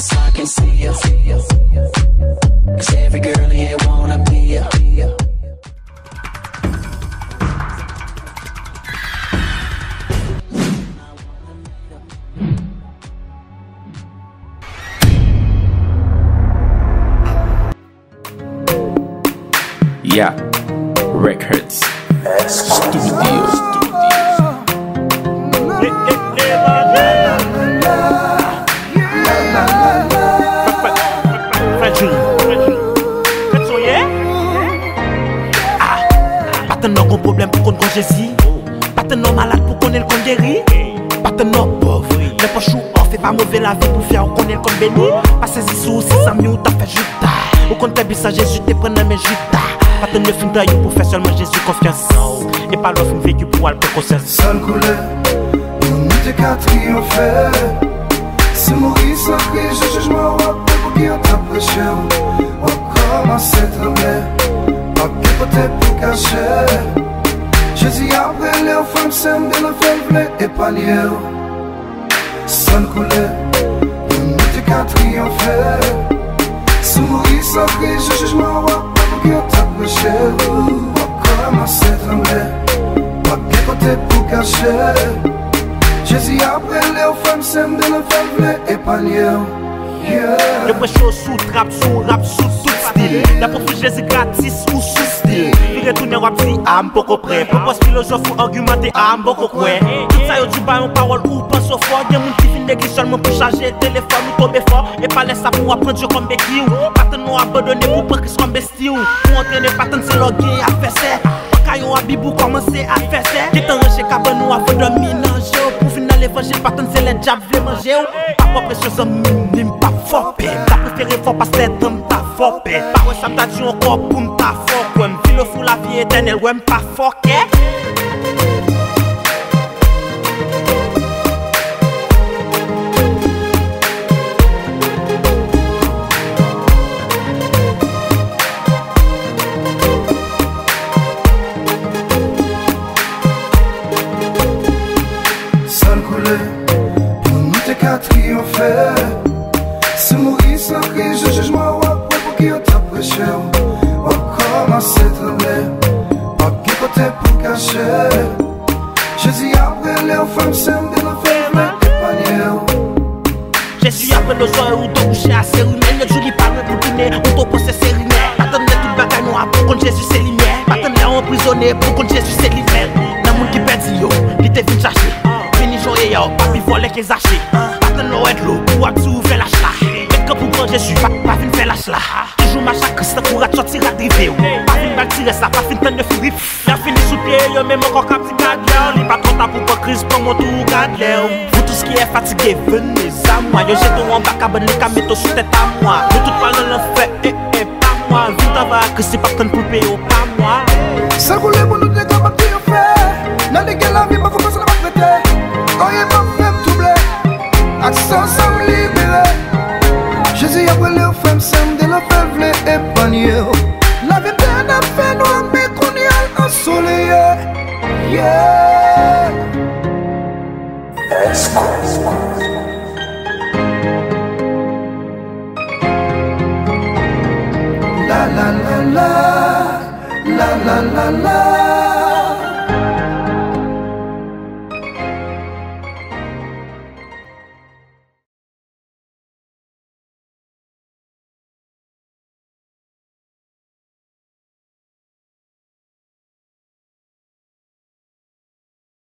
so I can see you. 'Cause every girl in here wanna be you. Yeah, Records Studios. Pas de gros problème pour qu'on Jésus. Pas de malade pour qu'on ait le compte guéri. Pas de pauvre. Le poche off et pas mauvais la vie pour faire qu'on ait le compte béni. Pas saisi sous 600 000 t'as fait juta. Au compte t'es ça Jésus t'es prenant mes juta. Pas de neuf d'ailleurs pour faire seulement Jésus confiance. Et pas l'offre vécu pour aller procès. Seul couleur, nous t'es qu'à triompher. C'est mourir sans cri, je jugement pour qui on t'a prêché. On commence à trembler. Pas de côté pour cacher. Jésus après les femmes s'aiment de la faible et pas lié. Seul couleur, nous t'es qu'à triompher. C'est mourir sans cri, je jugement pour qui on t'a prêché. On commence à trembler. Pas de côté pour cacher. Jésus après les femmes s'aiment de la faible et pas lié. Le prêche sous trap, sous rap, sous tout style. La profite Jésus gratis ou sous style. Il retourne rap si âme beaucoup près. Propose philosophe ou argumenter âme beaucoup près. Tout ça y'a du bail en parole ou pense au fort. Y'a mon petit fin d'église seulement pour charger le téléphone ou tomber fort. Et pas laisser ça pour apprendre Dieu comme béquille. Pas de nous abandonner pour pas qu'ils soient besties. Pour entraîner pas tant c'est l'orgueil à faire ça. Kayon a bibou commencer à faire ça. Qui t'en range cabane ou avant de mélanger. Pour finir l'évangile pas tant c'est les diables veulent manger. Pas précieux ça mime pas fort. T'as préféré fort parce que t'aimes ta fort. Pas ouais ça t'a dit encore pour m'ta fort. Ouais m'file fou la vie éternelle. Ouais m'pas fort. Pour nous t'es qu'à triompher. C'est mourir sans cri, je jugement pour qui on t'a prêché. On commence à trembler. Pas de côté pour cacher. Jésus après les femmes s'aiment de la ferme et pas lié. Jésus après le soir où t'as couché à série. Ne joue pas le boutiné où t'as pensé série. Pas de toute bagaille noire pour qu'on Jésus c'est lumière. Pas de emprisonné pour qu'on Jésus c'est libère. Dans le monde qui perd yo, qui t'est venu chercher. Joye yo, papi volé qui zaché. Pas de Noël l'eau, pour tout faire la chla. Mais quand pour grand Jésus, pas fin faire la chla. Toujours ma chaque Christ pour sortir à driver. Pas fin balle tirer ça, pas fin temps de fuir. Y'a fini sous pied, yo même encore cap petit cadre. Li pas trop temps pour pas Christ pour mon tour garde. Vous tout ce qui est fatigué, venez à moi. Yo j'ai tout en bas cabane, les camétos sous tête à moi. Nous tout parlons l'enfer, pas moi. Vite avant Christ, c'est pas tant pour payer, pas moi. Ça roule pour nous des gars qui ont fait. N'a des gars la vie, pas commencer la maltraiter. Oh y'a ma femme doublée, accent sans me libérer. Jésus a brûlé aux femmes, s'aiment de la faible et panier. La vie bien a fait noir, mais qu'on y a ensoleillé. Yeah. La la la la, la la la la.